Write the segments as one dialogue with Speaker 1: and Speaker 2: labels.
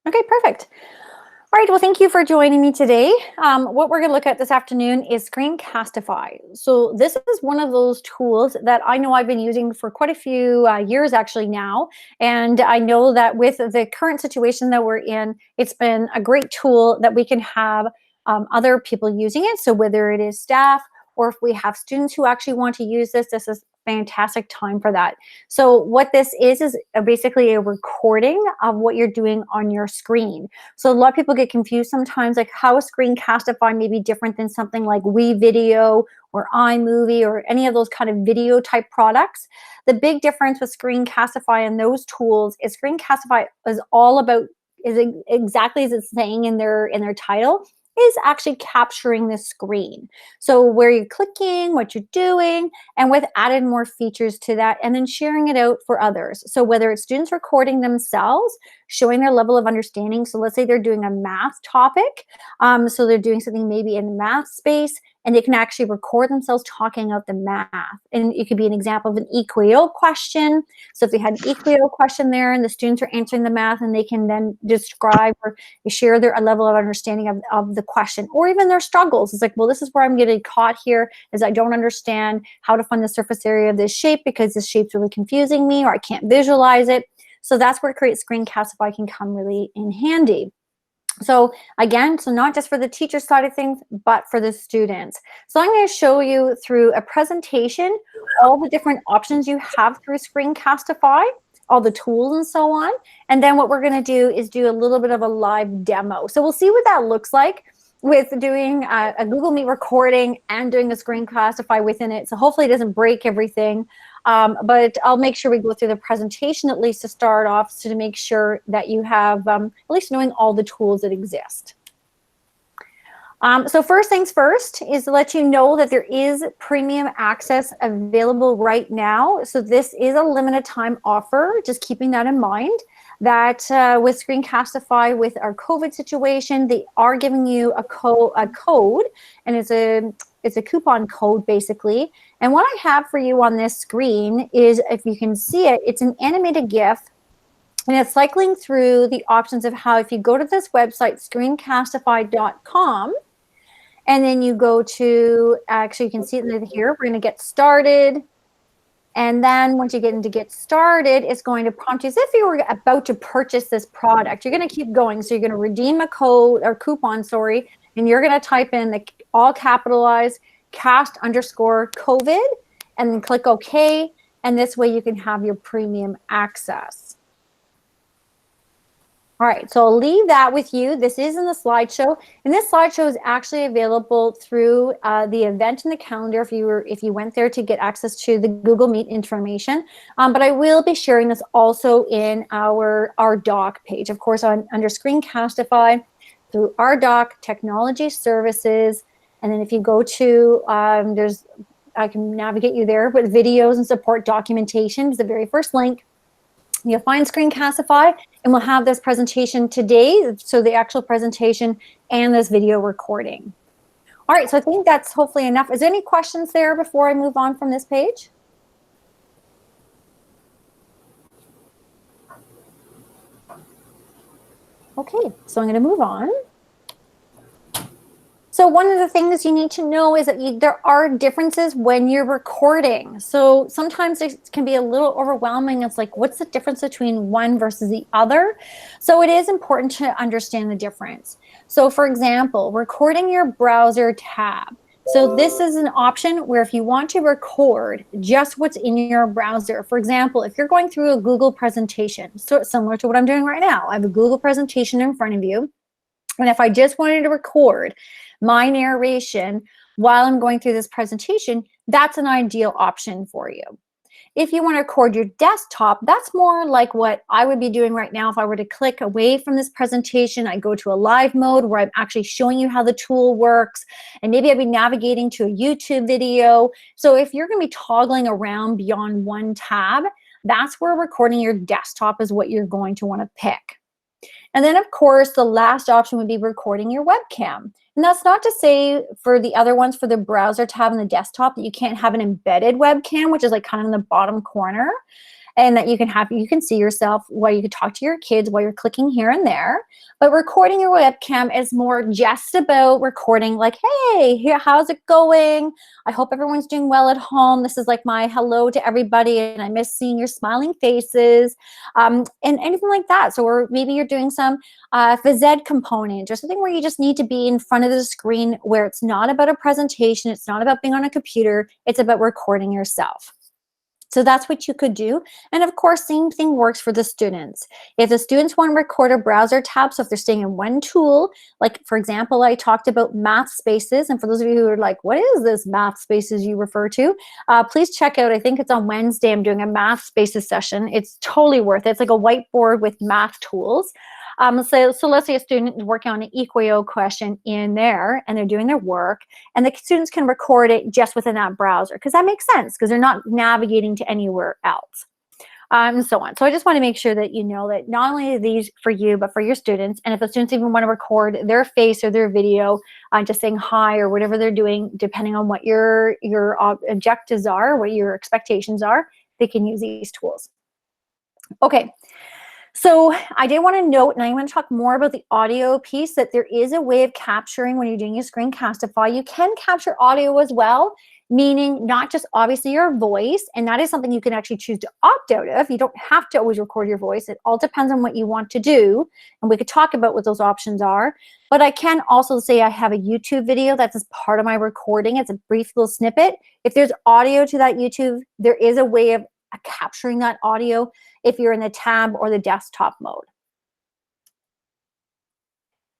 Speaker 1: Okay, perfect. All right, well, thank you for joining me today. What we're going to look at this afternoon is Screencastify. So this is one of those tools that I know I've been using for quite a few years actually now. And I know that with the current situation that we're in, it's been a great tool that we can have other people using it. So whether it is staff or if we have students who actually want to use this, this is fantastic time for that. So what this is basically a recording of what you're doing on your screen. So a lot of people get confused sometimes, like how a Screencastify may be different than something like WeVideo or iMovie or any of those kind of video type products. The big difference with Screencastify and those tools is Screencastify is all about, is exactly as it's saying in their title, is actually capturing the screen. So where you're clicking, what you're doing, and with added more features to that, and then sharing it out for others. So whether it's students recording themselves, showing their level of understanding. So let's say they're doing a math topic. So they're doing something maybe in the math space, and they can actually record themselves talking out the math. And it could be an example of an EQO question. So if they had an EQO question there and the students are answering the math, and they can then describe or share their level of understanding of the question, or even their struggles. It's like, well, this is where I'm getting caught here, is I don't understand how to find the surface area of this shape because this shape's really confusing me, or I can't visualize it. So that's where Create Screencastify can come really in handy. So again, so not just for the teacher side of things, but for the students. So I'm going to show you through a presentation all the different options you have through Screencastify, all the tools and so on. And then what we're going to do is do a little bit of a live demo. So we'll see what that looks like with doing a Google Meet recording and doing a Screencastify within it. So hopefully it doesn't break everything. But I'll make sure we go through the presentation at least to start off, so to make sure that you have at least knowing all the tools that exist. So first things first is to let you know that there is premium access available right now. So this is a limited time offer, just keeping that in mind, that with Screencastify, with our COVID situation, they are giving you a code, and it's a coupon code basically. And what I have for you on this screen is, if you can see it, it's an animated GIF, and it's cycling through the options of how, if you go to this website, screencastify.com, and then you go to, actually you can see it here, we're going to get started. And then once you get into get started, it's going to prompt you as if you were about to purchase this product. You're going to keep going. So you're going to redeem a code or coupon, sorry, and you're going to type in the all capitalized cast_COVID and then click OK. And this way you can have your premium access. All right, so I'll leave that with you. This is in the slideshow, and this slideshow is actually available through the event in the calendar if you went there to get access to the Google Meet information. But I will be sharing this also in our doc page, of course, under Screencastify, through our doc, Technology Services, and then if you go to I can navigate you there, but videos and support documentation is the very first link. You'll find Screencastify, and we'll have this presentation today, so the actual presentation and this video recording. All right, so I think that's hopefully enough. Is there any questions there before I move on from this page? Okay, so I'm going to move on. So one of the things you need to know is that there are differences when you're recording. So sometimes it can be a little overwhelming. It's like, what's the difference between one versus the other? So it is important to understand the difference. So for example, recording your browser tab. So this is an option where if you want to record just what's in your browser, for example, if you're going through a Google presentation, so similar to what I'm doing right now, I have a Google presentation in front of you. And if I just wanted to record my narration while I'm going through this presentation, that's an ideal option for you. If you want to record your desktop, that's more like what I would be doing right now. If I were to click away from this presentation, I go to a live mode where I'm actually showing you how the tool works, and maybe I'd be navigating to a YouTube video. So if you're going to be toggling around beyond one tab, that's where recording your desktop is what you're going to want to pick. And then, of course, the last option would be recording your webcam. And that's not to say for the other ones, for the browser tab and the desktop, that you can't have an embedded webcam, which is like kind of in the bottom corner. and that you can see yourself while you can talk to your kids while you're clicking here and there. But recording your webcam is more just about recording, like, hey, here, how's it going? I hope everyone's doing well at home. This is like my hello to everybody, and I miss seeing your smiling faces, and anything like that. So, or maybe you're doing some phys ed component or something where you just need to be in front of the screen, where it's not about a presentation, it's not about being on a computer, it's about recording yourself. So that's what you could do. And of course, same thing works for the students. If the students want to record a browser tab, so if they're staying in one tool, like for example, I talked about Math Spaces. And for those of you who are like, what is this Math Spaces you refer to? Please check out, I think it's on Wednesday, I'm doing a Math Spaces session. It's totally worth it. It's like a whiteboard with math tools. So let's say a student is working on an EQO question in there and they're doing their work, and the students can record it just within that browser, because that makes sense because they're not navigating to anywhere else, and so on. So I just want to make sure that you know that not only are these for you, but for your students. And if the students even want to record their face or their video, just saying hi or whatever they're doing, depending on what your objectives are, what your expectations are, they can use these tools. Okay. So I did want to note, and I want to talk more about the audio piece, that there is a way of capturing when you're doing your Screencastify. You can capture audio as well, meaning not just obviously your voice, and that is something you can actually choose to opt out of. You don't have to always record your voice. It all depends on what you want to do, and we could talk about what those options are. But I can also say I have a YouTube video that's as part of my recording. It's a brief little snippet. If there's audio to that YouTube, there is a way of capturing that audio if you're in the tab or the desktop mode.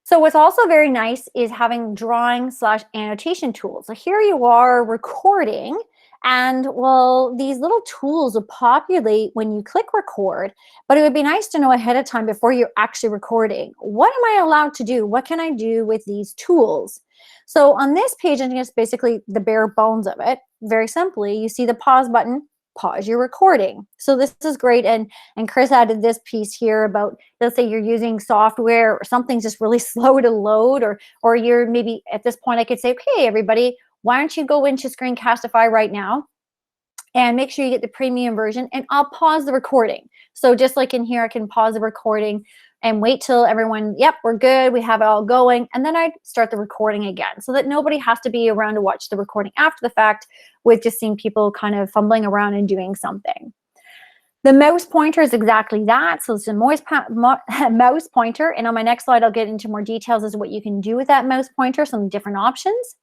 Speaker 1: So what's also very nice is having drawing/annotation tools. So here you are recording, and well, these little tools will populate when you click record, but it would be nice to know ahead of time before you're actually recording, what am I allowed to do? What can I do with these tools? So on this page, I think it's basically the bare bones of it. Very simply, you see the pause button, pause your recording. So this is great. And Chris added this piece here about, let's say you're using software or something's just really slow to load, or you're maybe at this point, I could say, okay, everybody, why don't you go into Screencastify right now and make sure you get the premium version, and I'll pause the recording. So just like in here, I can pause the recording and wait till everyone, yep, we're good, we have it all going, and then I'd start the recording again, so that nobody has to be around to watch the recording after the fact with just seeing people kind of fumbling around and doing something. The mouse pointer is exactly that. So it's a mouse pointer, and on my next slide, I'll get into more details as to what you can do with that mouse pointer, some different options.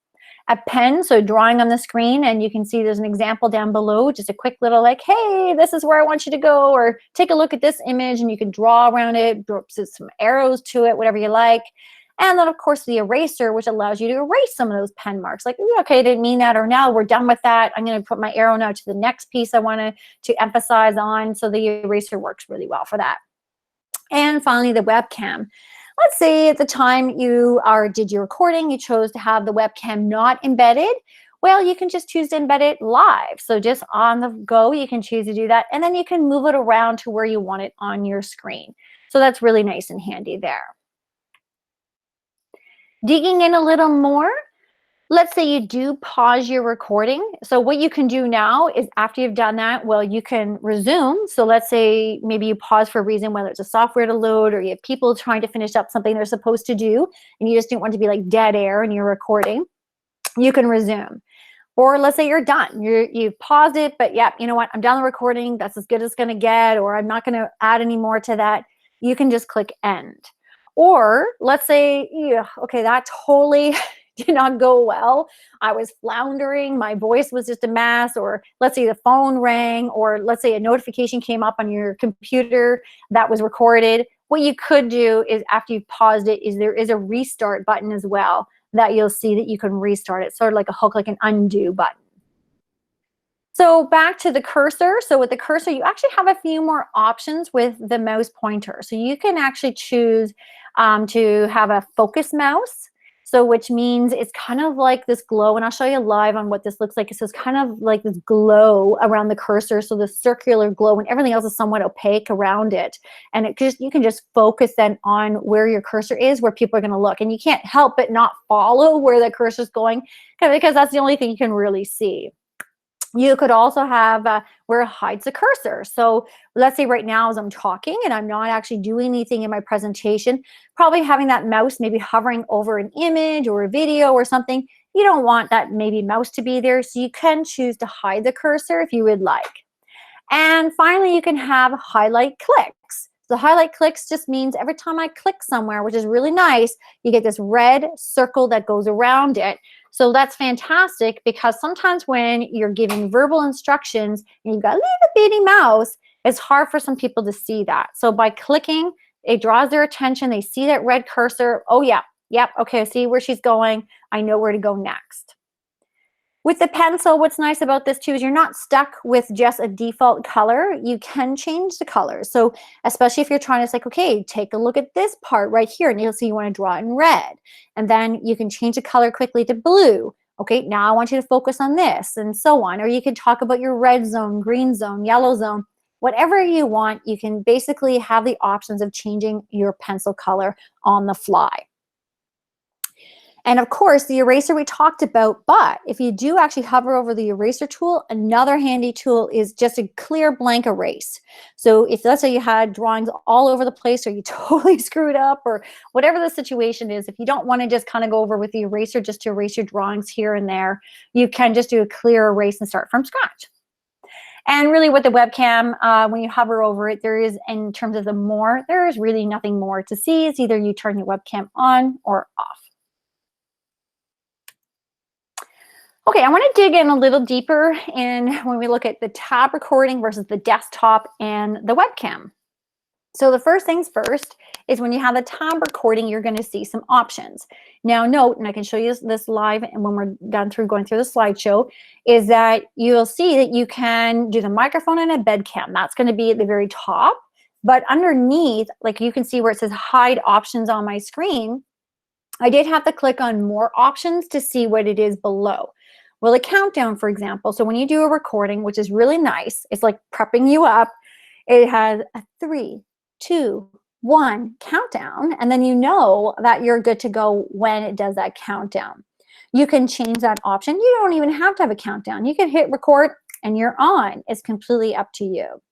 Speaker 1: A pen, so drawing on the screen, and you can see there's an example down below, just a quick little like, hey, this is where I want you to go, or take a look at this image, and you can draw around it, draw some arrows to it, whatever you like. And then of course the eraser, which allows you to erase some of those pen marks. Like, okay, I didn't mean that, or now we're done with that. I'm going to put my arrow now to the next piece I want to emphasize on. So the eraser works really well for that. And finally, the webcam. Let's say at the time you did your recording, you chose to have the webcam not embedded. Well, you can just choose to embed it live. So just on the go, you can choose to do that. And then you can move it around to where you want it on your screen. So that's really nice and handy there. Digging in a little more, let's say you do pause your recording. So what you can do now is, after you've done that, well, you can resume. So let's say maybe you pause for a reason, whether it's a software to load, or you have people trying to finish up something they're supposed to do, and you just don't want to be like dead air in your recording. You can resume. Or let's say you're done. You've paused it, but yeah, you know what? I'm done the recording. That's as good as it's going to get, or I'm not going to add any more to that. You can just click end. Or let's say, yeah, okay, that totally did not go well. I was floundering. My voice was just a mess. Or let's say the phone rang, or let's say a notification came up on your computer that was recorded. What you could do is, after you've paused it, is there is a restart button as well that you'll see that you can restart it. Sort of like a hook, like an undo button. So back to the cursor. So with the cursor, you actually have a few more options with the mouse pointer. So you can actually choose to have a focus mouse. So which means it's kind of like this glow, and I'll show you live on what this looks like. So it's kind of like this glow around the cursor. So the circular glow, and everything else is somewhat opaque around it. And you can just focus then on where your cursor is, where people are going to look. And you can't help but not follow where the cursor is going, because that's the only thing you can really see. You could also have where it hides the cursor. So let's say right now as I'm talking and I'm not actually doing anything in my presentation, probably having that mouse maybe hovering over an image or a video or something. You don't want that maybe mouse to be there, so you can choose to hide the cursor if you would like. And finally, you can have highlight clicks. So highlight clicks just means every time I click somewhere, which is really nice, you get this red circle that goes around it. So that's fantastic because sometimes when you're giving verbal instructions and you've got a little bitty mouse, it's hard for some people to see that. So by clicking, it draws their attention. They see that red cursor. Oh yeah, yep, okay, I see where she's going. I know where to go next. With the pencil, what's nice about this too is you're not stuck with just a default color. You can change the color. So especially if you're trying to say, okay, take a look at this part right here, and you'll see you want to draw it in red. And then you can change the color quickly to blue. Okay, now I want you to focus on this, and so on. Or you can talk about your red zone, green zone, yellow zone. Whatever you want, you can basically have the options of changing your pencil color on the fly. And of course, the eraser we talked about, but if you do actually hover over the eraser tool, another handy tool is just a clear blank erase. So if let's say you had drawings all over the place or you totally screwed up or whatever the situation is, if you don't want to just kind of go over with the eraser just to erase your drawings here and there, you can just do a clear erase and start from scratch. And really with the webcam, when you hover over it, there is, in terms of the more, there is really nothing more to see. It's either you turn your webcam on or off. Okay, I want to dig in a little deeper in when we look at the tab recording versus the desktop and the webcam. So the first things first is when you have the tab recording, you're going to see some options. Now note, and I can show you this live and when we're done going through the slideshow, is that you'll see that you can do the microphone and embed cam. That's going to be at the very top. But underneath, like you can see where it says hide options on my screen, I did have to click on more options to see what it is below. Well, a countdown, for example, so when you do a recording, which is really nice, it's like prepping you up, it has a 3, 2, 1 countdown, and then you know that you're good to go when it does that countdown. You can change that option. You don't even have to have a countdown. You can hit record and you're on. It's completely up to you.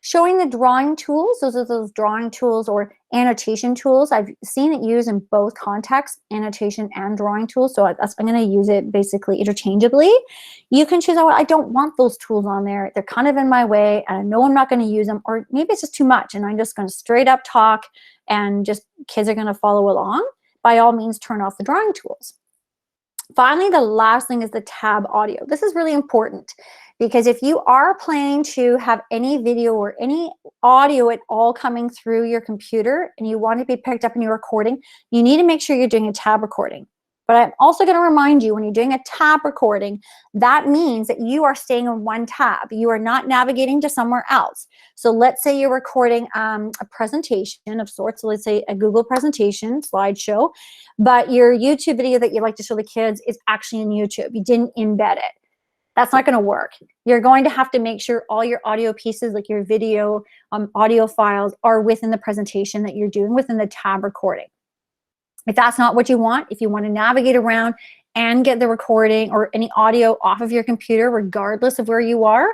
Speaker 1: Showing the drawing tools, those are those drawing tools or annotation tools. I've seen it used in both contexts, annotation and drawing tools. So I'm going to use it basically interchangeably. You can choose, oh, I don't want those tools on there. They're kind of in my way and I know I'm not going to use them, or maybe it's just too much and I'm just going to straight up talk and just kids are going to follow along. By all means, turn off the drawing tools. Finally, the last thing is the tab audio. This is really important because if you are planning to have any video or any audio at all coming through your computer and you want to be picked up in your recording, you need to make sure you're doing a tab recording. But I'm also going to remind you, when you're doing a tab recording, that means that you are staying on one tab. You are not navigating to somewhere else. So let's say you're recording a presentation of sorts. So let's say a Google presentation, slideshow, but your YouTube video that you like to show the kids is actually in YouTube. You didn't embed it. That's not going to work. You're going to have to make sure all your audio pieces, like your video, audio files, are within the presentation that you're doing within the tab recording. If that's not what you want, if you want to navigate around and get the recording or any audio off of your computer, regardless of where you are,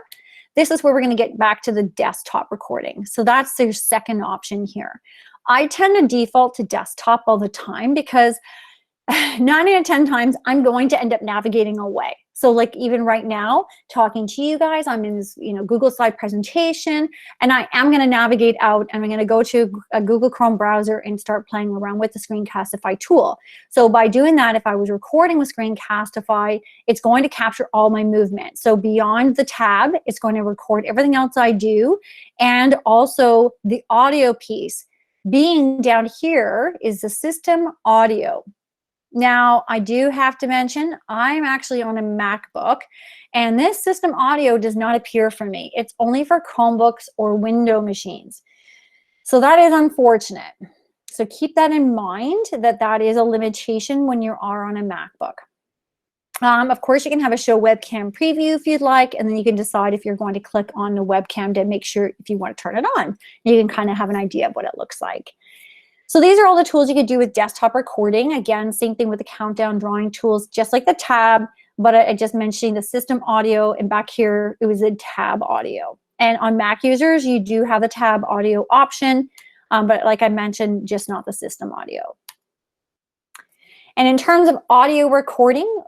Speaker 1: this is where we're going to get back to the desktop recording. So that's your second option here. I tend to default to desktop all the time because 9 out of 10 times I'm going to end up navigating away. So like even right now, talking to you guys, I'm in this Google slide presentation, and I am going to navigate out and I'm going to go to a Google Chrome browser and start playing around with the Screencastify tool. So by doing that, if I was recording with Screencastify, it's going to capture all my movement. So beyond the tab, it's going to record everything else I do, and also the audio piece. Being down here is the system audio. Now, I do have to mention, I'm actually on a MacBook, and this system audio does not appear for me. It's only for Chromebooks or Windows machines. So that is unfortunate. So keep that in mind, that that is a limitation when you are on a MacBook. Of course, you can have a show webcam preview if you'd like, and then you can decide if you're going to click on the webcam to make sure if you want to turn it on. You can kind of have an idea of what it looks like. So these are all the tools you could do with desktop recording. Again, same thing with the countdown drawing tools, just like the tab. but I just mentioned the system audio, and back here, it was a tab audio. And on Mac users, you do have the tab audio option, but like I mentioned, just not the system audio. And in terms of audio recording,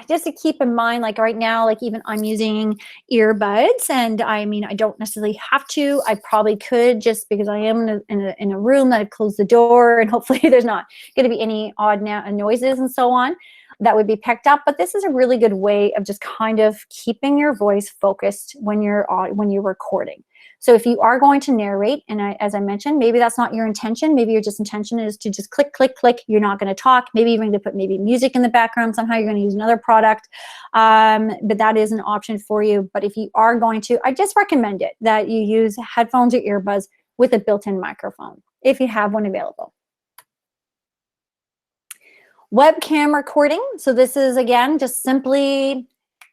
Speaker 1: just to keep in mind, like right now, like even I'm using earbuds, and I mean, I don't necessarily have to. I probably could, just because I am in a room that I've closed the door, and hopefully there's not going to be any odd noises and so on that would be picked up. But this is a really good way of just kind of keeping your voice focused when you're recording. So if you are going to narrate, and as I mentioned, maybe that's not your intention. Maybe your just intention is to just click, click, click. You're not going to talk. Maybe even to put maybe music in the background. Somehow you're going to use another product. But that is an option for you. But if you are going to, I just recommend it that you use headphones or earbuds with a built-in microphone if you have one available. Webcam recording. So this is, again, just simply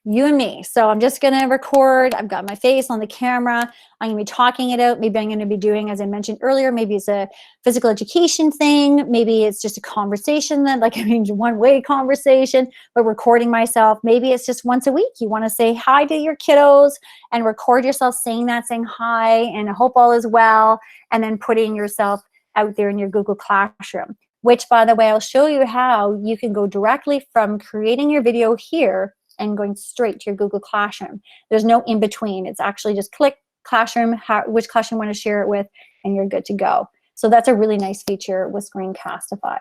Speaker 1: you and me. So I'm just going to record. I've got my face on the camera. I'm going to be talking it out. Maybe I'm going to be doing, as I mentioned earlier, maybe it's a physical education thing. Maybe it's just a conversation that, like, I mean, one-way conversation, but recording myself. Maybe it's just once a week. You want to say hi to your kiddos and record yourself saying that, saying hi, and I hope all is well, and then putting yourself out there in your Google Classroom, which, by the way, I'll show you how you can go directly from creating your video here and going straight to your Google Classroom. There's no in between. It's actually just click Classroom, which classroom you want to share it with, and you're good to go. So that's a really nice feature with Screencastify.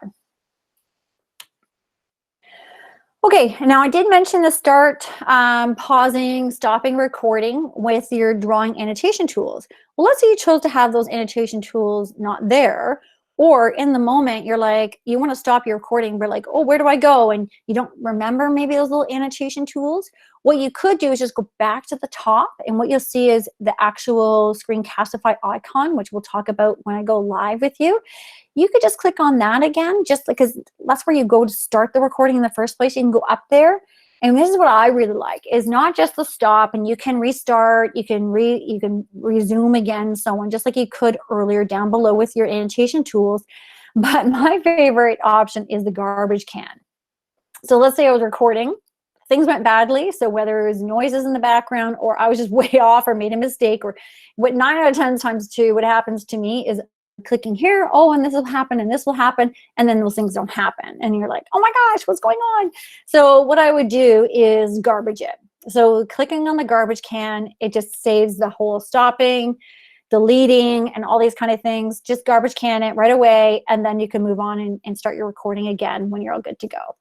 Speaker 1: Okay, now I did mention the start, pausing, stopping recording with your drawing annotation tools. Well, let's say you chose to have those annotation tools not there, or in the moment, you're like, you want to stop your recording, but like, oh, where do I go? And you don't remember maybe those little annotation tools. What you could do is just go back to the top, and what you'll see is the actual Screencastify icon, which we'll talk about when I go live with you. You could just click on that again, just because that's where you go to start the recording in the first place. You can go up there. And this is what I really like, is not just the stop, and you can restart, you can resume again, so on, just like you could earlier down below with your annotation tools. But my favorite option is the garbage can. So let's say I was recording, things went badly. So whether it was noises in the background, or I was just way off, or made a mistake, or what 9 out of 10 times too, what happens to me is clicking here, oh, and this will happen, and this will happen, and then those things don't happen, and you're like, oh my gosh, what's going on? So what I would do is garbage it. So clicking on the garbage can, it just saves the whole stopping, deleting, and all these kind of things. Just garbage can it right away, and then you can move on and start your recording again when you're all good to go.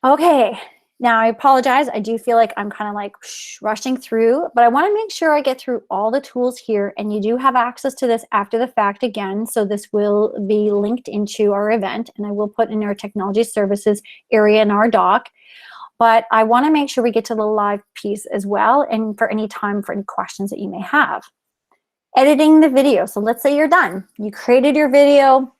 Speaker 1: Okay. Now, I apologize. I do feel like I'm kind of like rushing through, but I want to make sure I get through all the tools here, and you do have access to this after the fact again. So this will be linked into our event, and I will put in our technology services area in our doc. But I want to make sure we get to the live piece as well, and for any time for any questions that you may have. Editing the video. So let's say you're done. You created your video.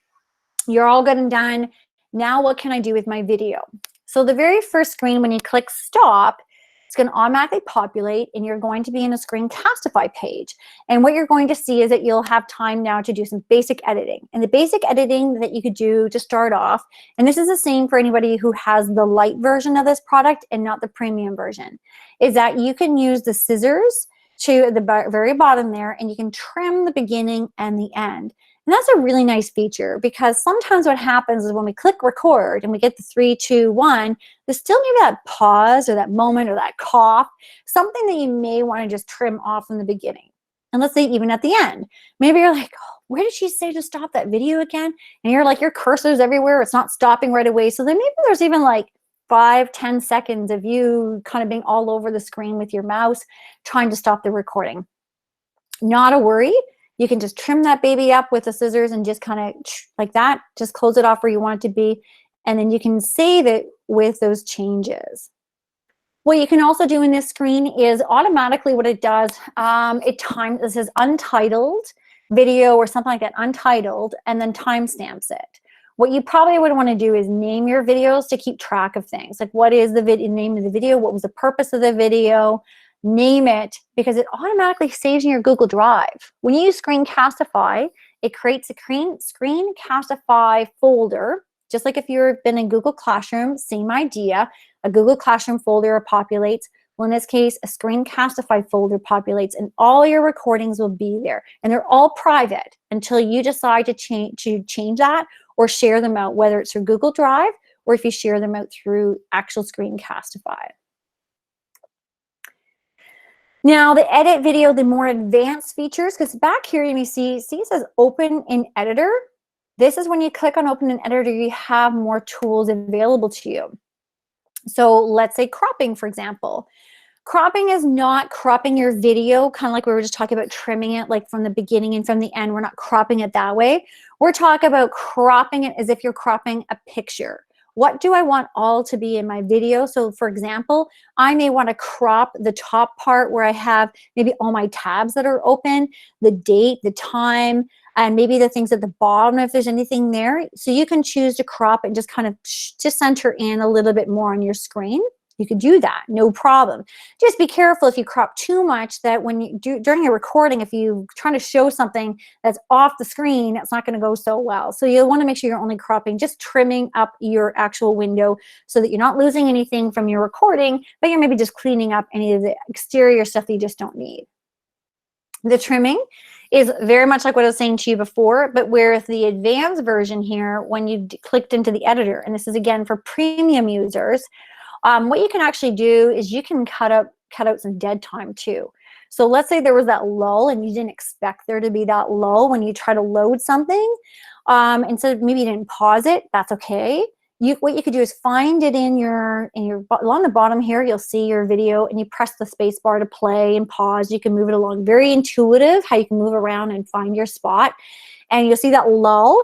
Speaker 1: You're all good and done. Now what can I do with my video? So the very first screen, when you click stop, it's going to automatically populate, and you're going to be in a Screencastify page. And what you're going to see is that you'll have time now to do some basic editing. And the basic editing that you could do to start off, and this is the same for anybody who has the light version of this product and not the premium version, is that you can use the scissors to the very bottom there, and you can trim the beginning and the end. And that's a really nice feature, because sometimes what happens is when we click record and we get the 3, 2, 1, there's still maybe that pause or that moment or that cough, something that you may want to just trim off in the beginning. And let's say even at the end, maybe you're like, oh, where did she say to stop that video again? And you're like, your cursor's everywhere. It's not stopping right away. So then maybe there's even like 5, 10 seconds of you kind of being all over the screen with your mouse trying to stop the recording. Not a worry. You can just trim that baby up with the scissors and just kind of like that, just close it off where you want it to be. And then you can save it with those changes. What you can also do in this screen is automatically what it does, this is untitled video or something like that, untitled, and then timestamps it. What you probably would want to do is name your videos to keep track of things. Like, what is the name of the video? What was the purpose of the video? Name it, because it automatically saves in your Google Drive. When you use Screencastify, it creates a Screencastify folder Just like if you've been in Google Classroom, same idea. A Google Classroom folder populates. Well, in this case, a Screencastify folder populates, and all your recordings will be there. And they're all private until you decide to change that or share them out, whether it's through Google Drive or if you share them out through actual Screencastify. Now, the edit video, the more advanced features, because back here you may see it says open in editor. This is when you click on open in editor, you have more tools available to you. So let's say cropping, for example. Cropping is not cropping your video, kind of like we were just talking about trimming it like from the beginning and from the end. We're not cropping it that way. We're talking about cropping it as if you're cropping a picture. What do I want all to be in my video? So for example, I may want to crop the top part where I have maybe all my tabs that are open, the date, the time, and maybe the things at the bottom if there's anything there. So you can choose to crop and just kind of just center in a little bit more on your screen. You could do that, no problem. Just be careful if you crop too much that when you do during your recording, if you're trying to show something that's off the screen, it's not going to go so well. So you'll want to make sure you're only cropping, just trimming up your actual window so that you're not losing anything from your recording, but you're maybe just cleaning up any of the exterior stuff that you just don't need. The trimming is very much like what I was saying to you before, but with the advanced version here, when you clicked into the editor, and this is again for premium users, what you can actually do is you can cut out some dead time too. So let's say there was that lull and you didn't expect there to be that lull when you try to load something. And so maybe you didn't pause it, that's okay. What you could do is find it along the bottom here, you'll see your video and you press the space bar to play and pause. You can move it along. Very intuitive how you can move around and find your spot. And you'll see that lull.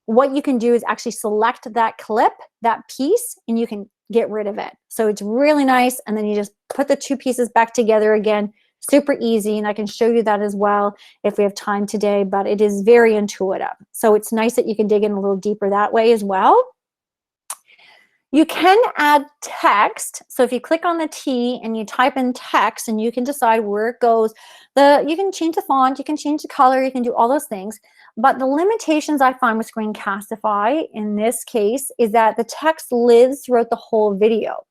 Speaker 1: What you can do is actually select that clip, that piece, and you can get rid of it. So it's really nice. And then you just put the two pieces back together again. Super easy. And I can show you that as well if we have time today, but it is very intuitive. So it's nice that you can dig in a little deeper that way as well. You can add text. So if you click on the T and you type in text and you can decide where it goes, you can change the font, you can change the color, you can do all those things. But the limitations I find with Screencastify in this case is that the text lives throughout the whole video.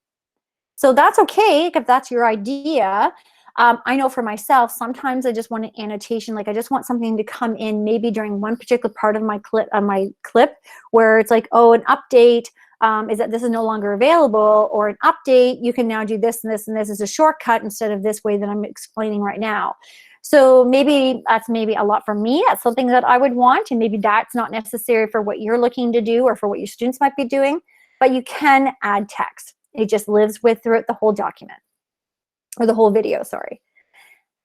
Speaker 1: So that's okay if that's your idea. I know for myself, sometimes I just want an annotation, like I just want something to come in maybe during one particular part of my clip where it's like, oh, an update, is that this is no longer available, or an update, you can now do this and this and this as a shortcut instead of this way that I'm explaining right now. So maybe that's maybe a lot for me. That's something that I would want, and maybe that's not necessary for what you're looking to do or for what your students might be doing, but you can add text. It just lives throughout the whole document, or the whole video, sorry.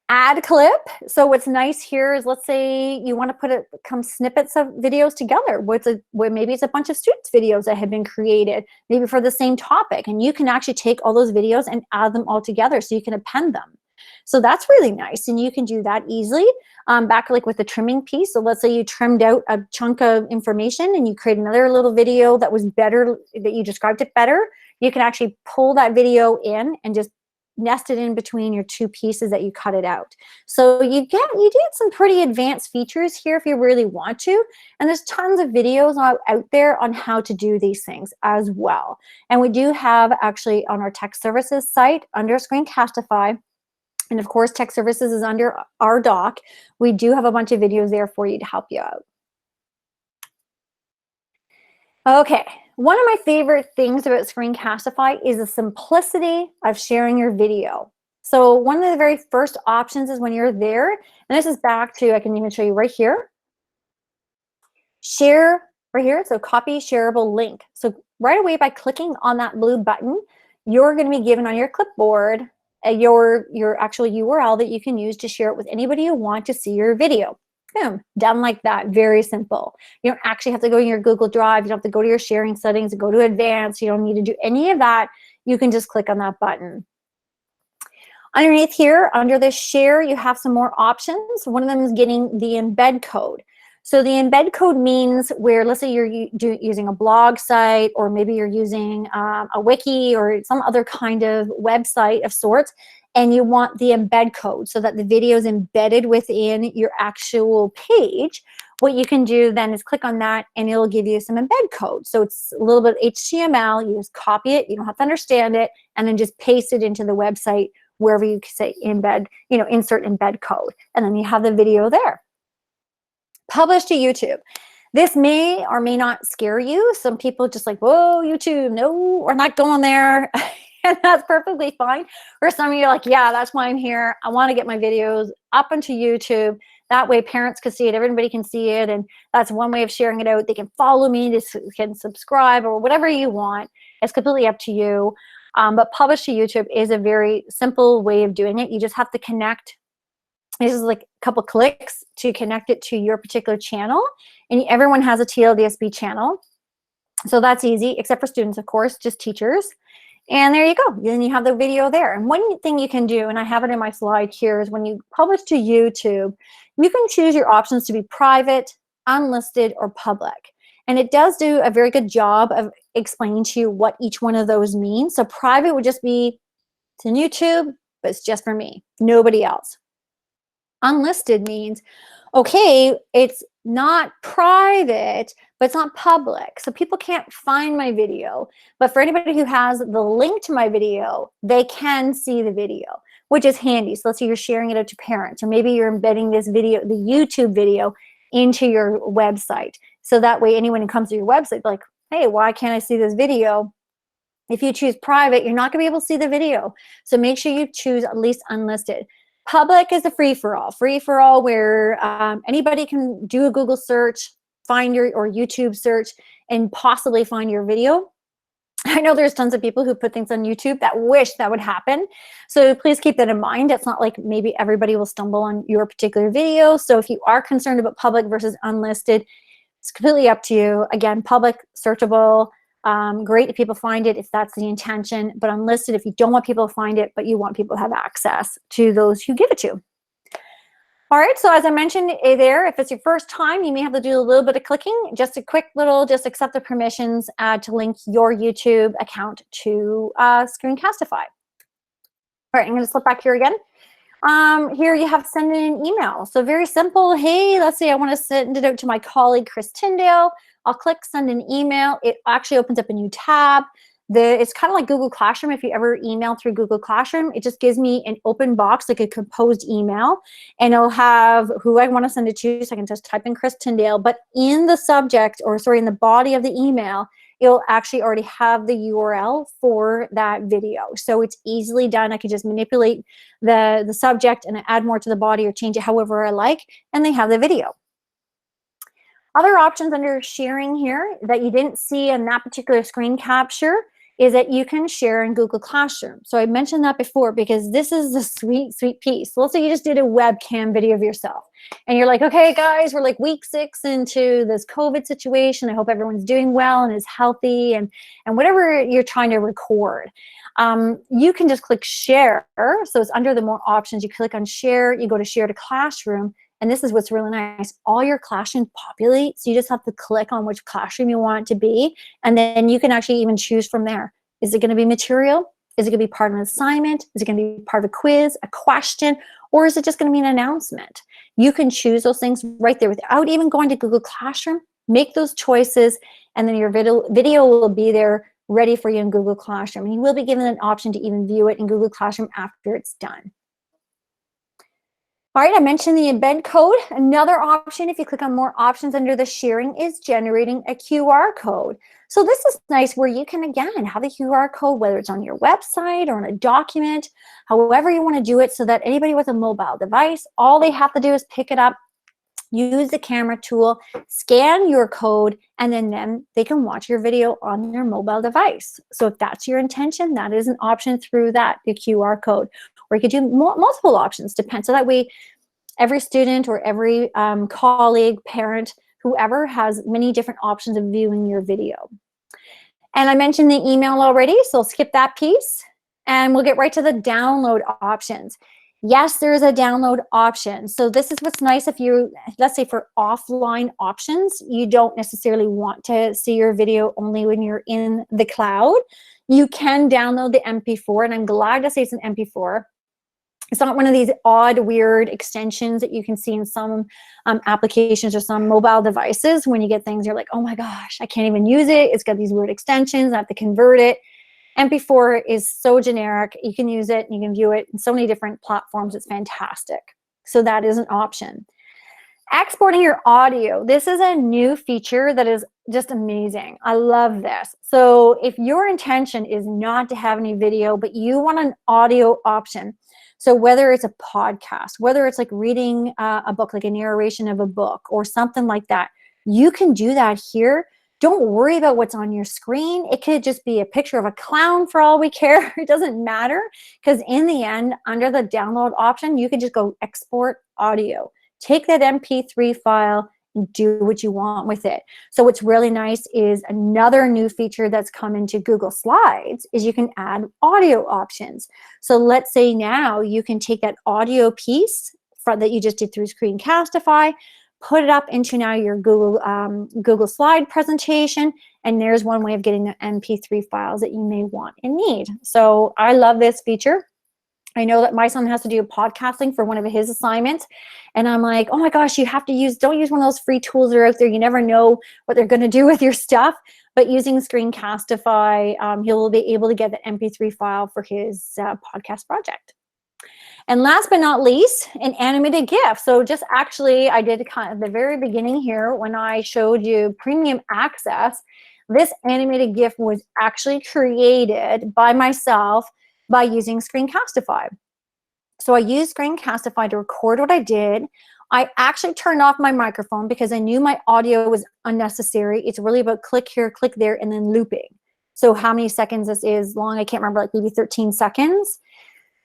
Speaker 1: Add clip. So what's nice here is, let's say you want to put snippets of videos together. Where maybe it's a bunch of students' videos that have been created, maybe for the same topic, and you can actually take all those videos and add them all together so you can append them. So that's really nice, and you can do that easily. Back like with the trimming piece. So let's say you trimmed out a chunk of information and you create another little video that was better, that you described it better. You can actually pull that video in and just nest it in between your two pieces that you cut it out. So you get some pretty advanced features here if you really want to. And there's tons of videos out there on how to do these things as well. And we do have actually on our tech services site under Screencastify, and of course tech services is under our doc, we do have a bunch of videos there for you to help you out. Okay, one of my favorite things about Screencastify is the simplicity of sharing your video. So one of the very first options is when you're there, and this is back to, I can even show you right here, share right here, so copy shareable link. So right away by clicking on that blue button, you're going to be given on your clipboard your actual URL that you can use to share it with anybody you want to see your video. Boom, done like that, very simple. You don't actually have to go to your Google Drive, you don't have to go to your sharing settings, go to advanced, you don't need to do any of that. You can just click on that button. Underneath here, under this share, you have some more options. One of them is getting the embed code. So the embed code means where, let's say you're using a blog site, or maybe you're using a wiki or some other kind of website of sorts, and you want the embed code so that the video is embedded within your actual page. What you can do then is click on that and it'll give you some embed code. So it's a little bit of HTML. You just copy it. You don't have to understand it, and then just paste it into the website wherever you say embed, insert embed code, and then you have the video there. Publish to YouTube. This may or may not scare you. Some people just like, whoa, YouTube, no, we're not going there. And that's perfectly fine. Or some of you are like, yeah, that's why I'm here. I want to get my videos up into YouTube. That way parents can see it, everybody can see it, and that's one way of sharing it out. They can follow me, they can subscribe, or whatever you want. It's completely up to you. But publish to YouTube is a very simple way of doing it. You just have to connect. This is like a couple clicks to connect it to your particular channel. And everyone has a TLDSB channel. So that's easy, except for students, of course, just teachers. And there you go. Then you have the video there. And one thing you can do, and I have it in my slide here, is when you publish to YouTube, you can choose your options to be private, unlisted, or public. And it does do a very good job of explaining to you what each one of those means. So private would just be, it's in YouTube, but it's just for me, nobody else. Unlisted means, okay, it's not private, but it's not public. So people can't find my video. But for anybody who has the link to my video, they can see the video, which is handy. So let's say you're sharing it out to parents, or maybe you're embedding this video, the YouTube video, into your website. So that way anyone who comes to your website, like, hey, why can't I see this video? If you choose private, you're not going to be able to see the video. So make sure you choose at least unlisted. Public is a free-for-all where anybody can do a Google search, find your, or YouTube search, and possibly find your video. I know there's tons of people who put things on YouTube that wish that would happen. So please keep that in mind. It's not like maybe everybody will stumble on your particular video. So if you are concerned about public versus unlisted, it's completely up to you. Again, public, searchable. Great if people find it, if that's the intention, but unlisted if you don't want people to find it, but you want people to have access to those who give it to. All right, so as I mentioned there, if it's your first time, you may have to do a little bit of clicking, just a quick little, just accept the permissions to link your YouTube account to Screencastify. All right, I'm gonna slip back here again. Here you have send in an email. So very simple. Hey, let's say I want to send it out to my colleague, Chris Tyndale. I'll click send an email. It actually opens up a new tab. It's kind of like Google Classroom. If you ever email through Google Classroom, it just gives me an open box, like a composed email, and it'll have who I want to send it to. So I can just type in Chris Tyndale, but in the subject, or sorry, in the body of the email, it'll actually already have the URL for that video. So it's easily done. I can just manipulate the subject and add more to the body or change it however I like, and they have the video. Other options under sharing here that you didn't see in that particular screen capture is that you can share in Google Classroom. So I mentioned that before because this is the sweet, sweet piece. So let's say you just did a webcam video of yourself and you're like, okay, guys, we're like week 6 into this COVID situation. I hope everyone's doing well and is healthy and whatever you're trying to record. You can just click share. So it's under the more options. You click on share, you go to share to classroom. And this is what's really nice. All your classrooms populate. So you just have to click on which classroom you want it to be. And then you can actually even choose from there. Is it going to be material? Is it going to be part of an assignment? Is it going to be part of a quiz, a question? Or is it just going to be an announcement? You can choose those things right there without even going to Google Classroom. Make those choices. And then your video will be there ready for you in Google Classroom. And you will be given an option to even view it in Google Classroom after it's done. All right, I mentioned the embed code. Another option, if you click on more options under the sharing, is generating a QR code. So this is nice where you can, again, have a QR code, whether it's on your website or on a document, however you want to do it, so that anybody with a mobile device, all they have to do is pick it up, use the camera tool, scan your code, and then they can watch your video on their mobile device. So if that's your intention, that is an option through that, the QR code. Or you could do multiple options, depends. So that way, every student or every colleague, parent, whoever has many different options of viewing your video. And I mentioned the email already, so I'll skip that piece. And we'll get right to the download options. Yes, there is a download option. So this is what's nice if you, let's say for offline options, you don't necessarily want to see your video only when you're in the cloud. You can download the MP4, and I'm glad to say it's an MP4. It's not one of these odd, weird extensions that you can see in some applications or some mobile devices. When you get things, you're like, oh my gosh, I can't even use it. It's got these weird extensions. I have to convert it. MP4 is so generic. You can use it, you can view it in so many different platforms. It's fantastic. So that is an option. Exporting your audio. This is a new feature that is just amazing. I love this. So if your intention is not to have any video, but you want an audio option, so whether it's a podcast, whether it's like reading a book, like a narration of a book or something like that, you can do that here. Don't worry about what's on your screen. It could just be a picture of a clown for all we care. It doesn't matter, because in the end, under the download option, you can just go export audio. Take that MP3 file and do what you want with it. So what's really nice is another new feature that's come into Google Slides is you can add audio options. So let's say now you can take that audio piece that you just did through Screencastify, put it up into now your Google Slide presentation, and there's one way of getting the MP3 files that you may want and need. So I love this feature. I know that my son has to do podcasting for one of his assignments, and I'm like, oh my gosh, you have to don't use one of those free tools that are out there. You never know what they're going to do with your stuff. But using Screencastify, he'll be able to get the MP3 file for his podcast project. And last but not least, an animated GIF. So just actually, I did kind of the very beginning here when I showed you premium access. This animated GIF was actually created by myself by using Screencastify. So I used Screencastify to record what I did. I actually turned off my microphone because I knew my audio was unnecessary. It's really about click here, click there, and then looping. So how many seconds this is long, I can't remember, like maybe 13 seconds.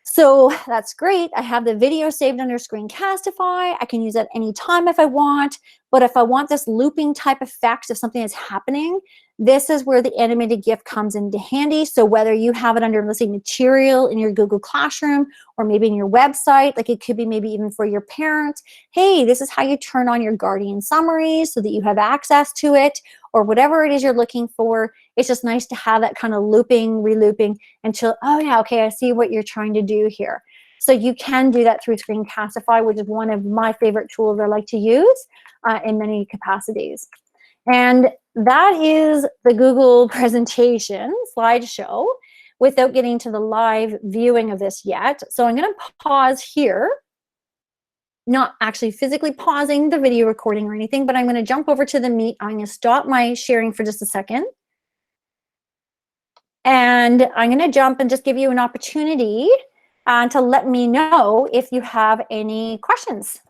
Speaker 1: So that's great. I have the video saved under Screencastify. I can use it anytime if I want. But if I want this looping type effect of something that's happening, this is where the animated GIF comes into handy. So whether you have it under, let's say, material in your Google Classroom or maybe in your website, like it could be maybe even for your parents. Hey, this is how you turn on your Guardian summaries so that you have access to it, or whatever it is you're looking for. It's just nice to have that kind of looping, relooping until, oh yeah, okay, I see what you're trying to do here. So you can do that through Screencastify, which is one of my favorite tools I like to use in many capacities. And that is the Google presentation slideshow without getting to the live viewing of this yet. So I'm going to pause here, not actually physically pausing the video recording or anything, but I'm going to jump over to the Meet. I'm going to stop my sharing for just a second. And I'm going to jump and just give you an opportunity to let me know if you have any questions.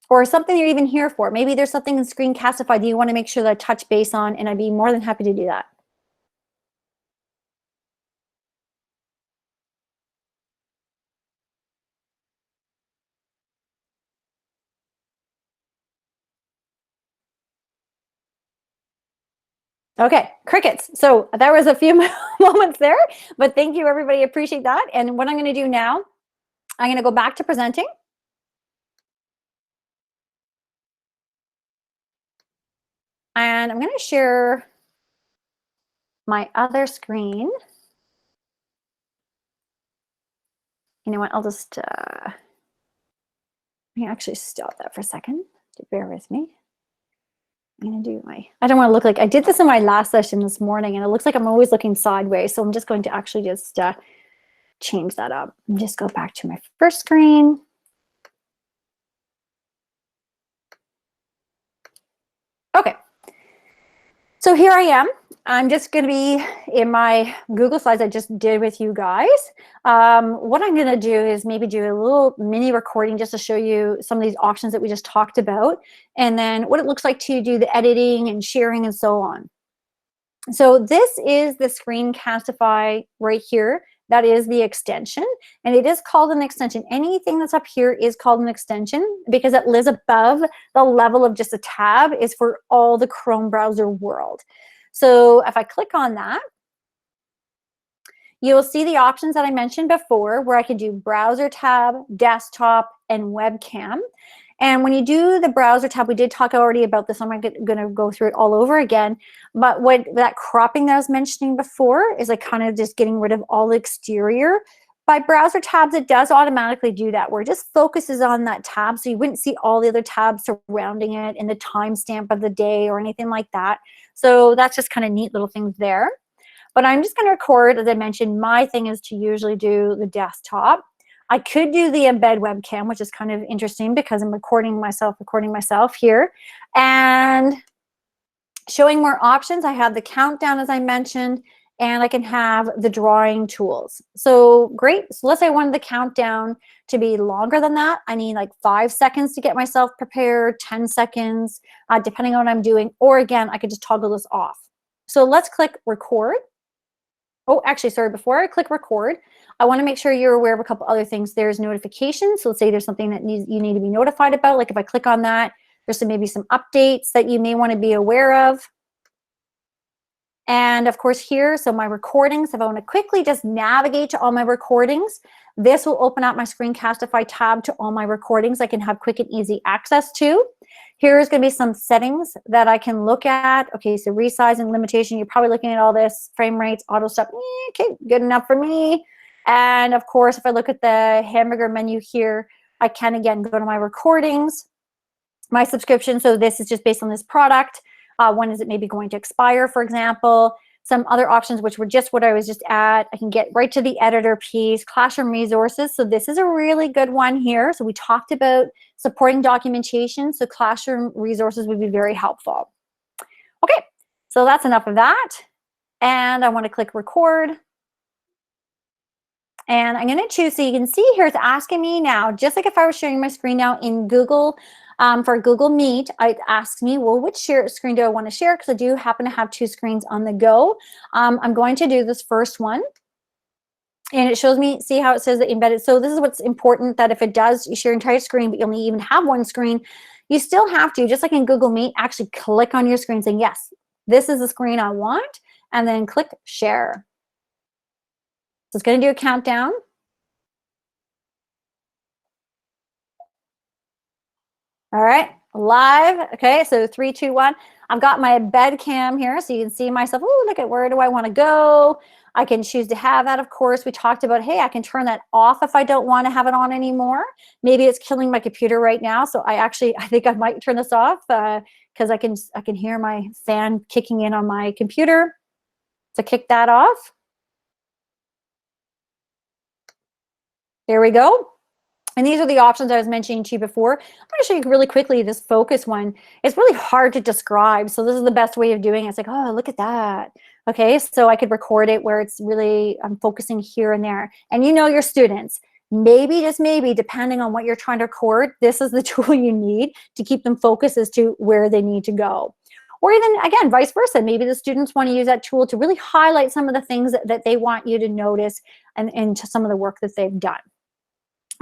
Speaker 1: Or something you're even here for. Maybe there's something in Screencastify that you want to make sure that I touch base on, and I'd be more than happy to do that. Okay, crickets. So there was a few moments there, but thank you, everybody. Appreciate that. And what I'm going to do now, I'm going to go back to presenting. And I'm going to share my other screen. You know what? I'll just let me actually stop that for a second. Bear with me. I'm going to do I don't want to look like, I did this in my last session this morning, and it looks like I'm always looking sideways. So I'm just going to actually just change that up and just go back to my first screen. Okay. So here I am. I'm just going to be in my Google Slides I just did with you guys. What I'm going to do is maybe do a little mini recording just to show you some of these options that we just talked about, and then what it looks like to do the editing and sharing and so on. So this is the Screencastify right here. That is the extension, and it is called an extension. Anything that's up here is called an extension because it lives above the level of just a tab is for all the Chrome browser world. So if I click on that, you'll see the options that I mentioned before where I can do browser tab, desktop, and webcam. And when you do the browser tab, we did talk already about this. I'm not going to go through it all over again. But what that cropping that I was mentioning before is like kind of just getting rid of all the exterior. By browser tabs, it does automatically do that, where it just focuses on that tab. So you wouldn't see all the other tabs surrounding it and the timestamp of the day or anything like that. So that's just kind of neat little things there. But I'm just going to record, as I mentioned, my thing is to usually do the desktop. I could do the embed webcam, which is kind of interesting because I'm recording myself here. And showing more options, I have the countdown, as I mentioned, and I can have the drawing tools. So great. So let's say I wanted the countdown to be longer than that. I need like 5 seconds to get myself prepared, 10 seconds, depending on what I'm doing. Or again, I could just toggle this off. So let's click record. Oh, actually, sorry, before I click record, I want to make sure you're aware of a couple other things. There's notifications. So let's say there's something that you need to be notified about. Like if I click on that, there's maybe some updates that you may want to be aware of. And of course here, so my recordings, if I want to quickly just navigate to all my recordings, this will open up my Screencastify tab to all my recordings I can have quick and easy access to. Here's going to be some settings that I can look at. Okay, so resize and limitation, you're probably looking at all this, frame rates, auto stop, okay, good enough for me. And of course, if I look at the hamburger menu here, I can again go to my recordings, my subscription. So this is just based on this product. When is it maybe going to expire, for example? Some other options, which were just what I was just at. I can get right to the editor piece, classroom resources. So this is a really good one here. So we talked about supporting documentation. So classroom resources would be very helpful. Okay, so that's enough of that. And I want to click record. And I'm going to choose, so you can see here it's asking me now, just like if I was sharing my screen now in Google, for Google Meet, it asks me, well, which screen do I want to share? Because I do happen to have 2 screens on the go. I'm going to do this first one. And it shows me, see how it says that embedded. So this is what's important, that if it does, you share your entire screen, but you only even have 1 screen, you still have to, just like in Google Meet, actually click on your screen saying, yes, this is the screen I want, and then click share. So it's going to do a countdown. All right, live. Okay, so 3, 2, 1. I've got my embed cam here, so you can see myself. Oh, look at, where do I want to go? I can choose to have that, of course. We talked about, hey, I can turn that off if I don't want to have it on anymore. Maybe it's killing my computer right now, so I think I might turn this off because I can hear my fan kicking in on my computer. So kick that off. There we go. And these are the options I was mentioning to you before. I'm going to show you really quickly this focus one. It's really hard to describe. So this is the best way of doing it. It's like, oh, look at that. Okay, so I could record it where it's really, I'm focusing here and there. And you know your students, maybe, just maybe, depending on what you're trying to record, this is the tool you need to keep them focused as to where they need to go. Or even, again, vice versa. Maybe the students want to use that tool to really highlight some of the things that they want you to notice and to some of the work that they've done.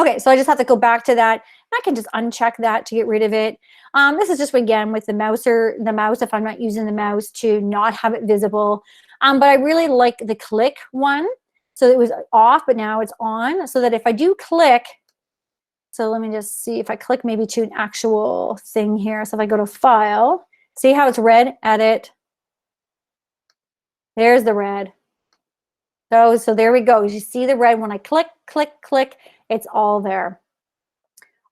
Speaker 1: Okay, so I just have to go back to that. I can just uncheck that to get rid of it. This is just, again, with the mouse, if I'm not using the mouse, to not have it visible. But I really like the click one. So it was off, but now it's on. So that if I do click, so let me just see if I click maybe to an actual thing here. So if I go to File, see how it's red, Edit. There's the red. So there we go. You see the red when I click, click, click. It's all there.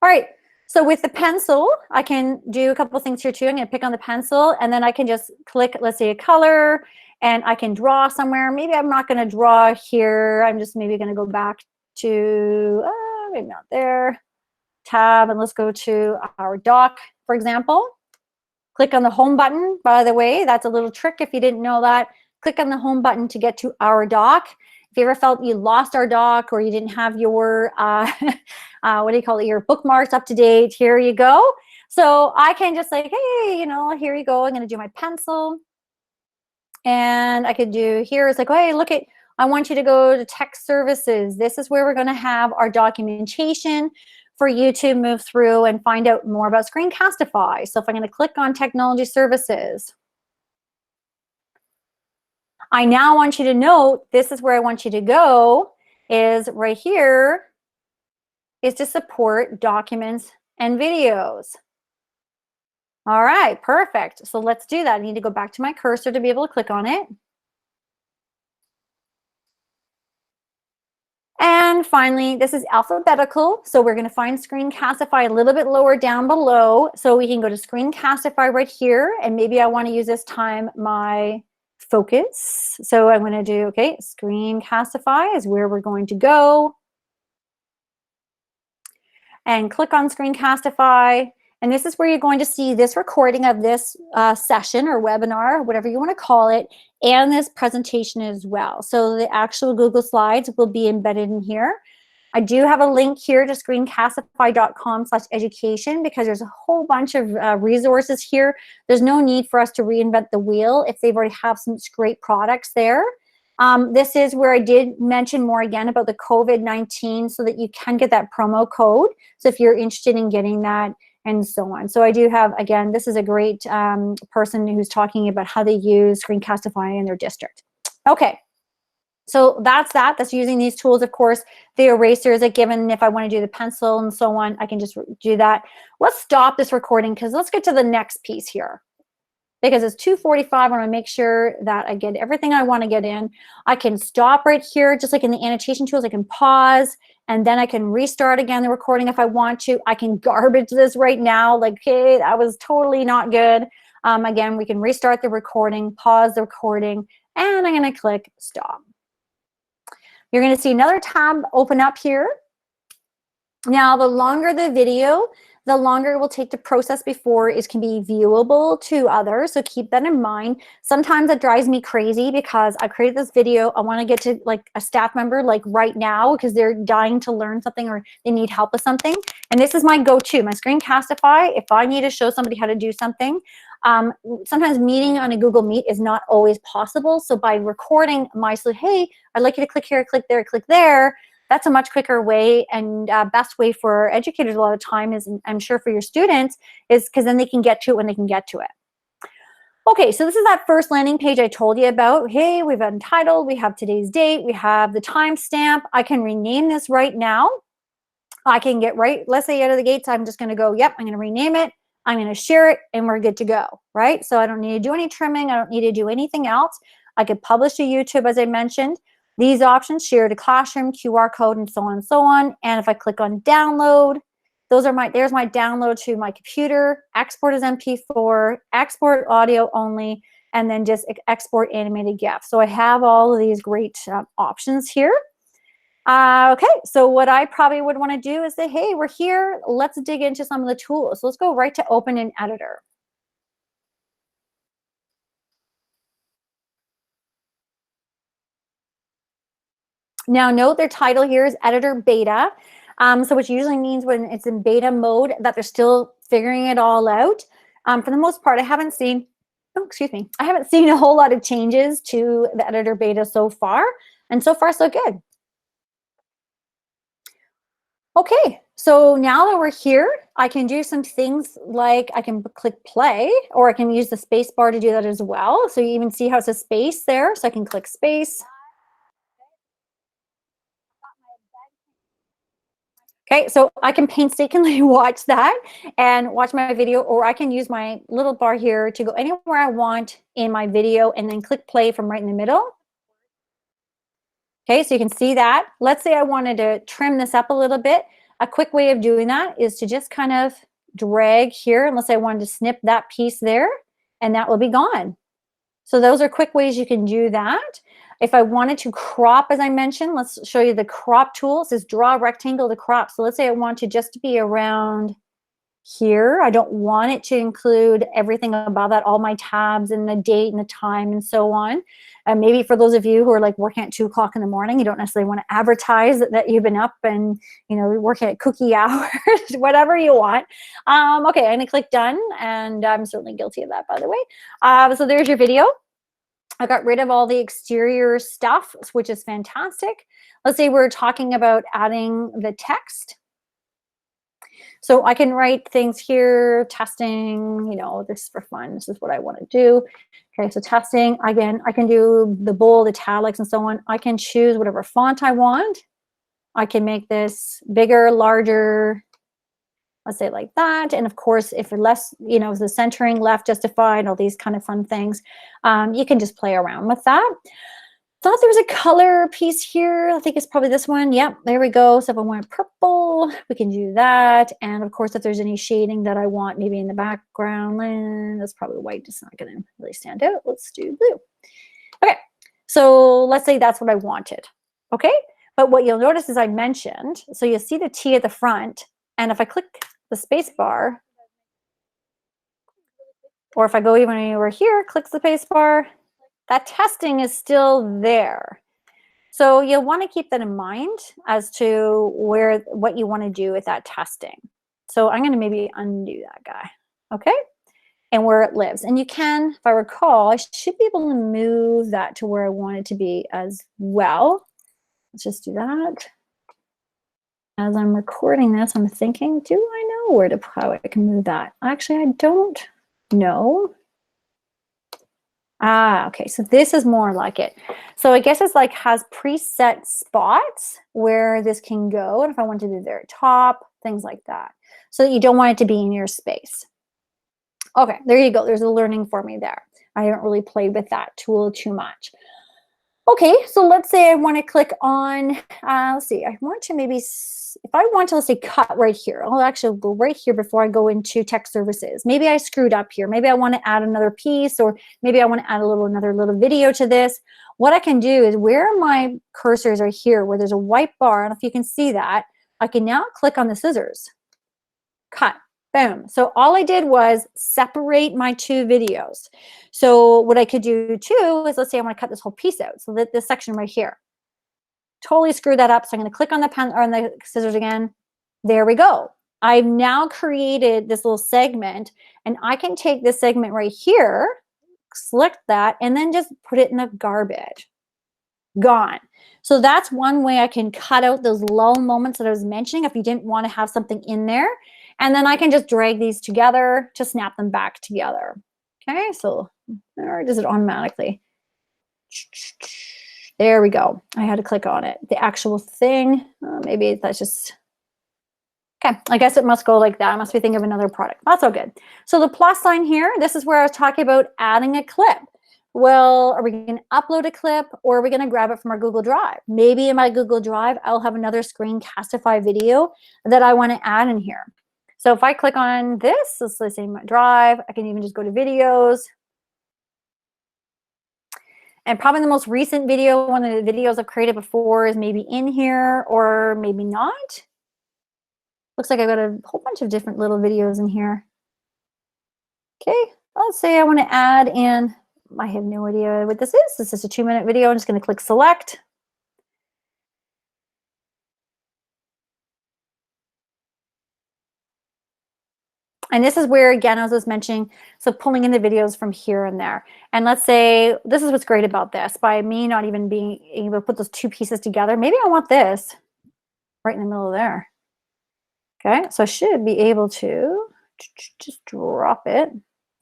Speaker 1: All right, so with the pencil, I can do a couple things here too. I'm going to pick on the pencil, and then I can just click, let's say, a color, and I can draw somewhere. Maybe I'm not going to draw here. I'm just maybe going to go back to, maybe not there, tab, and let's go to our doc, for example. Click on the home button. By the way, that's a little trick if you didn't know that. Click on the home button to get to our doc. If you ever felt you lost our doc or you didn't have your, what do you call it, your bookmarks up to date, here you go. So I can just say, hey, you know, here you go. I'm going to do my pencil. And I could do here, it's like, hey, look at, I want you to go to tech services. This is where we're going to have our documentation for you to move through and find out more about Screencastify. So if I'm going to click on technology services, I now want you to note, this is where I want you to go, is right here, is to support documents and videos. All right, perfect. So let's do that. I need to go back to my cursor to be able to click on it. And finally, this is alphabetical. So we're going to find Screencastify a little bit lower down below. So we can go to Screencastify right here. And maybe I want to use this time my focus. So I'm going to do, okay, Screencastify is where we're going to go. And click on Screencastify. And this is where you're going to see this recording of this session or webinar, whatever you want to call it, and this presentation as well. So the actual Google Slides will be embedded in here. I do have a link here to screencastify.com/education because there's a whole bunch of resources here. There's no need for us to reinvent the wheel if they've already have some great products there. This is where I did mention more again about the COVID-19 so that you can get that promo code. So if you're interested in getting that and so on. So I do have, again, this is a great person who's talking about how they use Screencastify in their district. Okay, so that's that. That's using these tools. Of course, the eraser is a given. If I want to do the pencil and so on, I can just do that. Let's stop this recording because let's get to the next piece here. Because it's 2:45, I want to make sure that I get everything I want to get in. I can stop right here, just like in the annotation tools. I can pause, and then I can restart again the recording if I want to. I can garbage this right now, like, hey, that was totally not good. Again, we can restart the recording, pause the recording, and I'm going to click stop. You're going to see another tab open up here. Now, the longer the video, the longer it will take to process before it can be viewable to others. So keep that in mind. Sometimes it drives me crazy because I created this video. I want to get to like a staff member like right now because they're dying to learn something or they need help with something. And this is my go-to, my Screencastify. If I need to show somebody how to do something, sometimes meeting on a Google Meet is not always possible. So by recording my, hey, I'd like you to click here, click there, that's a much quicker way and best way for educators a lot of time is, I'm sure for your students, is because then they can get to it when they can get to it. Okay, so this is that first landing page I told you about. Hey, we've entitled, we have today's date, we have the timestamp. I can rename this right now. I can get right, let's say out of the gates, I'm just gonna go, yep, I'm gonna rename it, I'm gonna share it, and we're good to go, right? So I don't need to do any trimming, I don't need to do anything else. I could publish to YouTube, as I mentioned. These options, share to classroom, QR code, and so on and so on. And if I click on download, those are there's my download to my computer, export as MP4, export audio only, and then just export animated GIF. So I have all of these great options here. Okay, so what I probably would want to do is say, hey, we're here. Let's dig into some of the tools. So let's go right to open an editor. Now note their title here is editor beta. So which usually means when it's in beta mode that they're still figuring it all out. For the most part, I haven't seen, I haven't seen a whole lot of changes to the editor beta so far. And so far, so good. Okay, so now that we're here, I can do some things like I can click play, or I can use the space bar to do that as well. So you even see how it says space there. So I can click space. Okay, so I can painstakingly watch that and watch my video, or I can use my little bar here to go anywhere I want in my video and then click play from right in the middle. Okay, so you can see that. Let's say I wanted to trim this up a little bit. A quick way of doing that is to just kind of drag here, unless I wanted to snip that piece there, and that will be gone. So those are quick ways you can do that. If I wanted to crop, as I mentioned, let's show you the crop tool. It says draw a rectangle to crop. So let's say I want to just be around here. I don't want it to include everything above that, all my tabs and the date and the time and so on. Maybe for those of you who are like working at 2 o'clock in the morning, you don't necessarily want to advertise that you've been up and, you know, working at cookie hours, whatever you want. Okay, I'm gonna click done, and I'm certainly guilty of that, by the way. So there's your video. I got rid of all the exterior stuff, which is fantastic. Let's say we're talking about adding the text. So I can write things here, testing, you know, this is for fun. This is what I want to do. Okay, so testing, again, I can do the bold, italics, and so on. I can choose whatever font I want. I can make this bigger, larger, let's say like that. And of course, if it less, you know, the centering, left justified, all these kind of fun things, you can just play around with that. Thought there was a color piece here. I think it's probably this one. Yep, there we go. So if I want purple, we can do that. And of course, if there's any shading that I want, maybe in the background, that's probably white. It's not going to really stand out. Let's do blue. Okay, so let's say that's what I wanted. Okay, but what you'll notice is I mentioned, so you'll see the T at the front. And if I click the space bar, or if I go even over here, clicks the space bar, that testing is still there. So you'll want to keep that in mind as to what you want to do with that testing. So I'm going to maybe undo that guy, okay? And where it lives. And you can, if I recall, I should be able to move that to where I want it to be as well. Let's just do that. As I'm recording this, I'm thinking, do I know how I can move that? Actually, I don't know. Ah, okay, so this is more like it. So I guess it's like has preset spots where this can go. And if I want to do their top, things like that. So that you don't want it to be in your space. Okay, there you go. There's a learning for me there. I haven't really played with that tool too much. Okay, so let's say I want to click on, let's see, I want to maybe, if I want to, let's say, cut right here. I'll actually go right here before I go into tech services. Maybe I screwed up here. Maybe I want to add another piece, or maybe I want to add another little video to this. What I can do is where my cursors are here, where there's a white bar, and if you can see that, I can now click on the scissors. Cut. Boom. So all I did was separate my two videos. So what I could do too is, let's say I want to cut this whole piece out. So that this section right here, totally screwed that up. So I'm going to click on the pen or on the scissors again. There we go. I've now created this little segment, and I can take this segment right here, select that, and then just put it in the garbage. Gone. So that's one way I can cut out those lull moments that I was mentioning if you didn't want to have something in there. And then I can just drag these together to snap them back together. Okay, so or does it automatically? There we go. I had to click on it. The actual thing, maybe that's just, okay, I guess it must go like that. I must be thinking of another product. That's all good. So the plus sign here, this is where I was talking about adding a clip. Well, are we going to upload a clip, or are we going to grab it from our Google Drive? Maybe in my Google Drive, I'll have another Screencastify video that I want to add in here. So if I click on this, let's say my drive, I can even just go to videos. And probably the most recent video, one of the videos I've created before, is maybe in here or maybe not. Looks like I've got a whole bunch of different little videos in here. Okay, let's say I want to add in, I have no idea what this is. This is a 2-minute video. I'm just going to click select. And this is where, again, as I was mentioning, so pulling in the videos from here and there. And let's say, this is what's great about this, by me not even being able to put those two pieces together. Maybe I want this right in the middle of there. Okay, so I should be able to just drop it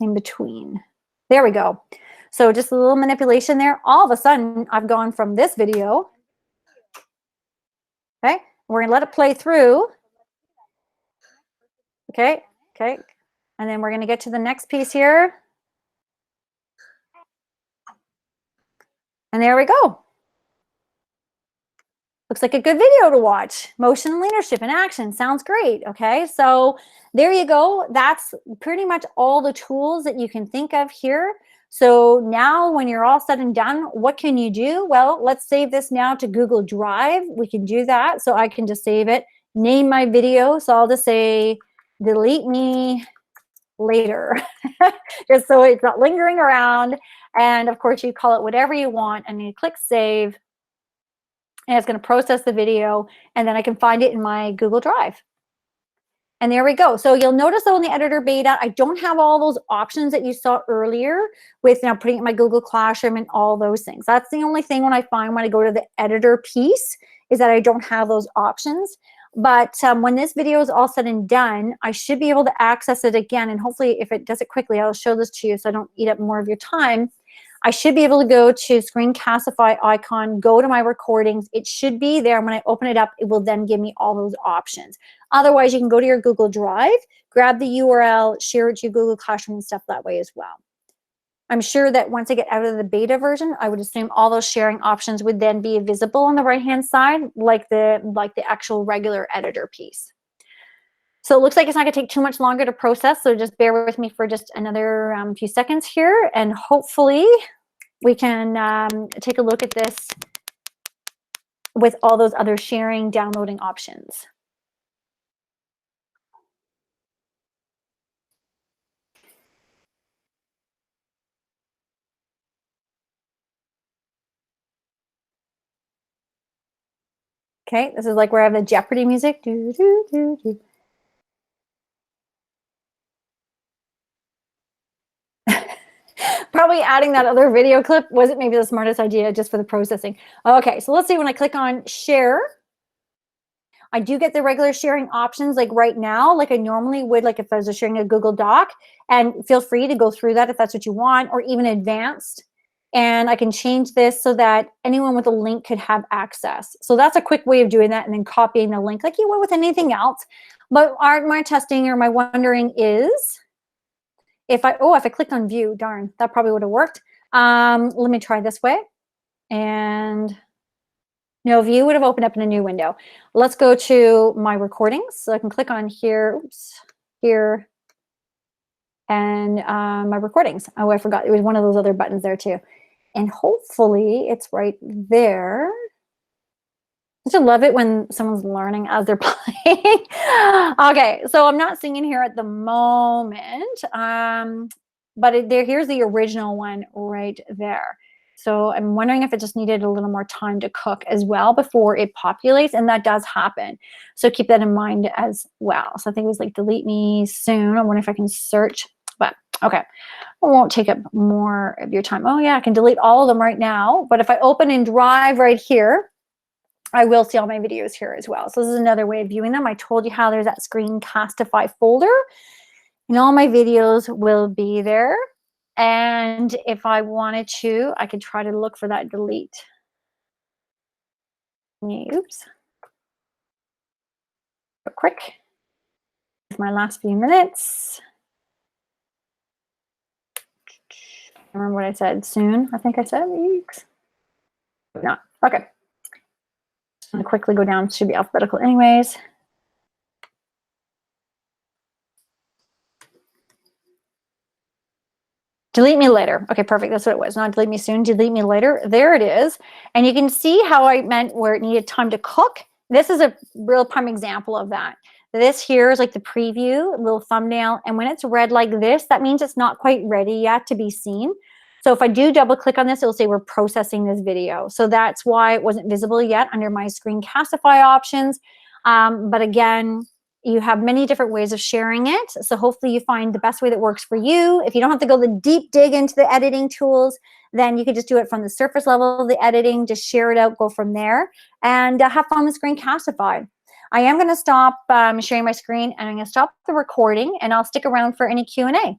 Speaker 1: in between. There we go. So just a little manipulation there. All of a sudden, I've gone from this video. Okay, we're going to let it play through. Okay. Okay, and then we're going to get to the next piece here. And there we go. Looks like a good video to watch. Motion leadership in action. Sounds great. Okay, so there you go. That's pretty much all the tools that you can think of here. So now when you're all said and done, what can you do? Well, let's save this now to Google Drive. We can do that. So I can just save it, name my video. So I'll just say, delete me later, just so it's not lingering around. And of course, you call it whatever you want, and you click save, and it's going to process the video, and then I can find it in my Google Drive. And there we go. So you'll notice though in the editor beta, I don't have all those options that you saw earlier with now putting it in my Google Classroom and all those things. That's the only thing when I find when I go to the editor piece is that I don't have those options. But when this video is all said and done, I should be able to access it again. And hopefully, if it does it quickly, I'll show this to you so I don't eat up more of your time. I should be able to go to Screencastify icon, go to my recordings. It should be there. When I open it up, it will then give me all those options. Otherwise, you can go to your Google Drive, grab the URL, share it to your Google Classroom and stuff that way as well. I'm sure that once I get out of the beta version, I would assume all those sharing options would then be visible on the right-hand side, like the actual regular editor piece. So it looks like it's not going to take too much longer to process, so just bear with me for just another few seconds here, and hopefully we can take a look at this with all those other sharing, downloading options. Okay, this is like where I have the Jeopardy music. Do, do, do, do. Probably adding that other video clip wasn't maybe the smartest idea just for the processing. Okay, so let's see, when I click on share, I do get the regular sharing options like right now, like I normally would, like if I was sharing a Google Doc, and feel free to go through that if that's what you want, or even advanced. And I can change this so that anyone with a link could have access. So that's a quick way of doing that, and then copying the link like you would with anything else. But my testing or my wondering is, if I clicked on view, darn, that probably would have worked. Let me try this way. And no, view would have opened up in a new window. Let's go to my recordings. So I can click on here, oops, here, and my recordings. Oh, I forgot. It was one of those other buttons there too. And hopefully it's right there. I just love it when someone's learning as they're playing. Okay, so I'm not singing here at the moment, but here's the original one right there. So I'm wondering if it just needed a little more time to cook as well before it populates, and that does happen. So keep that in mind as well. So I think it was like delete me soon. I wonder if I can search, but okay. I won't take up more of your time. Oh yeah, I can delete all of them right now. But if I open in Drive right here, I will see all my videos here as well. So this is another way of viewing them. I told you how there's that Screencastify folder, and all my videos will be there. And if I wanted to, I could try to look for that delete. Oops. Real quick. My last few minutes. I remember what I said. Soon, I think I said weeks. No. Okay. I'm going to quickly go down. It should be alphabetical anyways. Delete me later. Okay, perfect. That's what it was. Not delete me soon, delete me later. There it is. And you can see how I meant where it needed time to cook. This is a real prime example of that. This here is like the preview, little thumbnail. And when it's red like this, that means it's not quite ready yet to be seen. So if I do double click on this, it'll say we're processing this video. So that's why it wasn't visible yet under my Screencastify options. But again, you have many different ways of sharing it. So hopefully you find the best way that works for you. If you don't have to go the deep dig into the editing tools, then you could just do it from the surface level of the editing, just share it out, go from there, and have fun with Screencastify. I am going to stop sharing my screen, and I'm going to stop the recording, and I'll stick around for any Q&A.